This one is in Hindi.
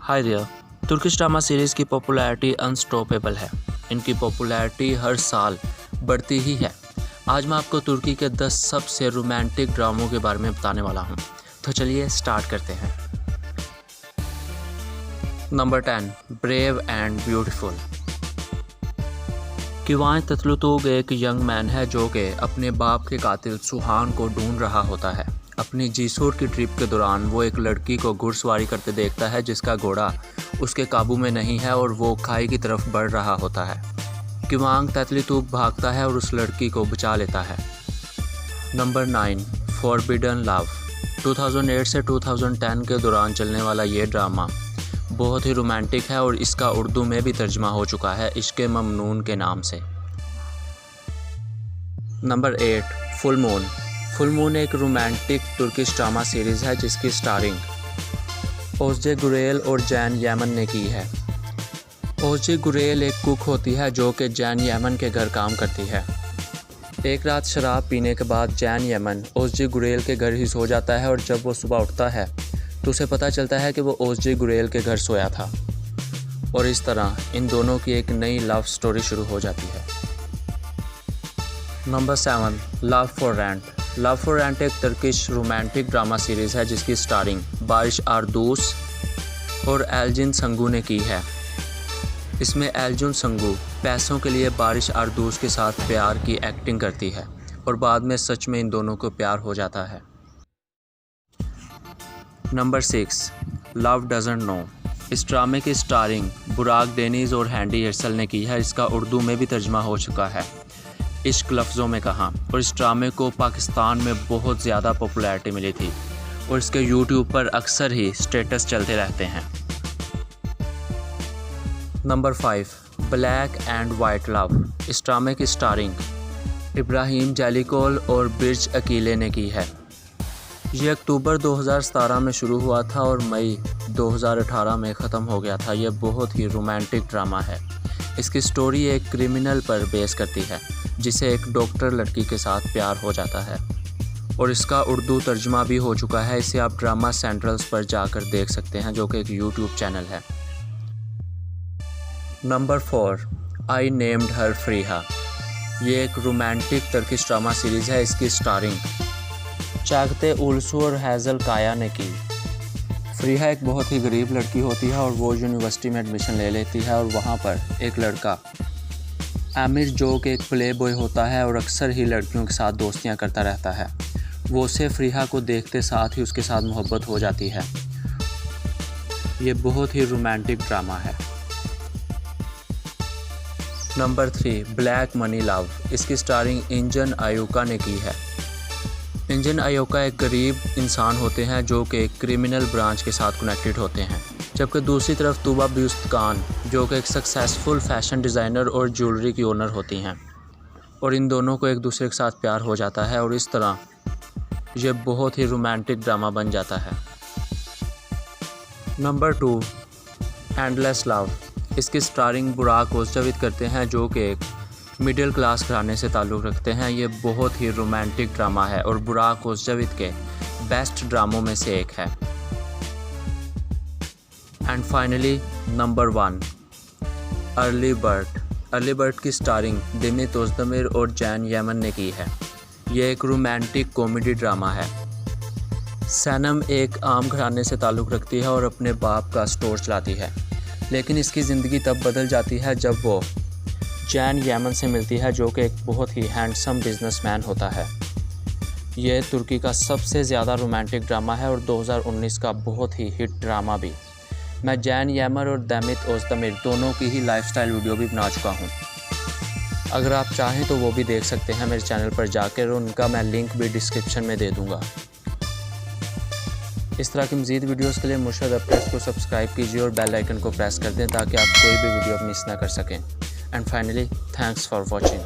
Hi there. Turkish drama series की पॉपुलैरिटी अनस्टॉपेबल है। इनकी पॉपुलैरिटी हर साल बढ़ती ही है। आज मैं आपको तुर्की के 10 सबसे रोमांटिक ड्रामों के बारे में बताने वाला हूँ। तो चलिए स्टार्ट करते हैं। Number 10, brave and beautiful. किवान ततलुतुग एक यंग मैन है जो कि अपने बाप के कातिल सुहान को ढूंढ रहा होता है। अपनी जीसूर की ट्रिप के दौरान वो एक लड़की को घुड़सवारी करते देखता है जिसका घोड़ा उसके काबू में नहीं है और वो खाई की तरफ बढ़ रहा होता है। किवांग ततलुतुग भागता है और उस लड़की को बचा लेता है। Number 9, forbidden love. 2008 से 2010 के दौरान चलने वाला ये ड्रामा बहुत ही रोमांटिक है और इसका उर्दू में भी तर्जुमा हो चुका है इश्क़ ममनून के नाम से। Number 8, full moon. Full moon एक रोमांटिक तुर्किश ड्रामा सीरीज़ है जिसकी स्टारिंग ओज़जे गुरेल और जैन यमन ने की है। ओज़जे गुरेल एक कुक होती है जो कि जैन यमन के घर काम करती है। एक रात शराब पीने के बाद जैन यमन ओज़जे गुरेल के घर ही सो जाता है और जब वो सुबह उठता है तो उसे पता चलता है कि वो ओज़जे गुरेल के घर सोया था और इस तरह इन दोनों की एक नई लव स्टोरी शुरू हो जाती है। Number 7, love for rent. Love for rent एक तुर्किश रोमांटिक ड्रामा सीरीज़ है जिसकी स्टारिंग बारिश आरदूस और एल्जिन संगू ने की है। इसमें एल्जिन संगू पैसों के लिए बारिश आरदूस के साथ प्यार की एक्टिंग करती है और बाद में सच में इन दोनों को प्यार हो जाता है। Number 6, love doesn't know. इस ड्रामे की स्टारिंग बुराक डेनिज और हैंडी हर्सल ने की है। इसका उर्दू में भी तर्जुमा हो चुका है इश्क लफ्ज़ों में कहा। और इस ड्रामे को पाकिस्तान में बहुत ज़्यादा पॉपुलैरिटी मिली थी और इसके यूट्यूब पर अक्सर ही स्टेटस चलते रहते हैं। Number 5, black and white love. इस ड्रामे की स्टारिंग इब्राहिम जैलिकोल और बिर्ज अकीले ने की है। ये अक्टूबर 2017 में शुरू हुआ था और मई 2018 में ख़त्म हो गया था। यह बहुत ही रोमांटिक ड्रामा है। इसकी स्टोरी एक क्रिमिनल पर बेस करती है जिसे एक डॉक्टर लड़की के साथ प्यार हो जाता है और इसका उर्दू तर्जुमा भी हो चुका है। इसे आप ड्रामा सेंट्रल्स पर जाकर देख सकते हैं जो कि एक यूट्यूब चैनल है। नंबर 4, आई नेम्ड हर फ्रीहा। ये एक रोमांटिक तुर्किश ड्रामा सीरीज़ है। इसकी स्टारिंग चागते उल्सू और हैज़ल काया ने की। फ्रीहा एक बहुत ही गरीब लड़की होती है और वो यूनिवर्सिटी में एडमिशन ले लेती है और वहाँ पर एक लड़का आमिर जो कि एक प्ले बॉय होता है और अक्सर ही लड़कियों के साथ दोस्तियाँ करता रहता है। वो उसे फ्रीहा को देखते साथ ही उसके साथ मोहब्बत हो जाती है। ये बहुत ही रोमांटिक ड्रामा है। Number 3, black money love. इसकी स्टारिंग इंजन आयोका ने की है। इंजन आयोका एक गरीब इंसान होते हैं जो कि एक क्रिमिनल ब्रांच के साथ कनेक्टेड होते हैं, जबकि दूसरी तरफ तूबा बुस्तकान जो कि एक सक्सेसफुल फैशन डिज़ाइनर और ज्वेलरी की ओनर होती हैं और इन दोनों को एक दूसरे के साथ प्यार हो जाता है और इस तरह ये बहुत ही रोमांटिक ड्रामा बन जाता है। Number 2, endless love. इसकी स्टारिंग बुराक ओज़जाविद करते हैं जो कि एक मिडिल क्लास घराने से ताल्लुक़ रखते हैं। ये बहुत ही रोमांटिक ड्रामा है और बुराक ओज़जाविद के बेस्ट ड्रामों में से एक है। And finally number 1, early bird. Early bird की स्टारिंग दिमित ओज़दमिर और जैन यमन ने की है। ये एक रोमांटिक कॉमेडी ड्रामा है। सैनम एक आम घराने से ताल्लुक़ रखती है और अपने बाप का स्टोर चलाती है, लेकिन इसकी ज़िंदगी तब बदल जाती है जब वो जैन यमन से मिलती है जो कि एक बहुत ही हैंडसम बिजनेसमैन होता है। ये तुर्की का सबसे ज़्यादा रोमांटिक ड्रामा है और 2019 का बहुत ही हिट ड्रामा भी। मैं जैन यमन और दिमित ओज़दमिर दोनों की ही लाइफस्टाइल वीडियो भी बना चुका हूँ। अगर आप चाहें तो वो भी देख सकते हैं मेरे चैनल पर जाकर, उनका मैं लिंक भी डिस्क्रिप्शन में दे दूँगा। इस तरह की मज़ीद वीडियोज़ के लिए मुर्शद अपडेट्स को सब्सक्राइब कीजिए और बेल आइकन को प्रेस कर दें ताकि आप कोई भी वीडियो मिस ना कर सकें। And finally, thanks for watching.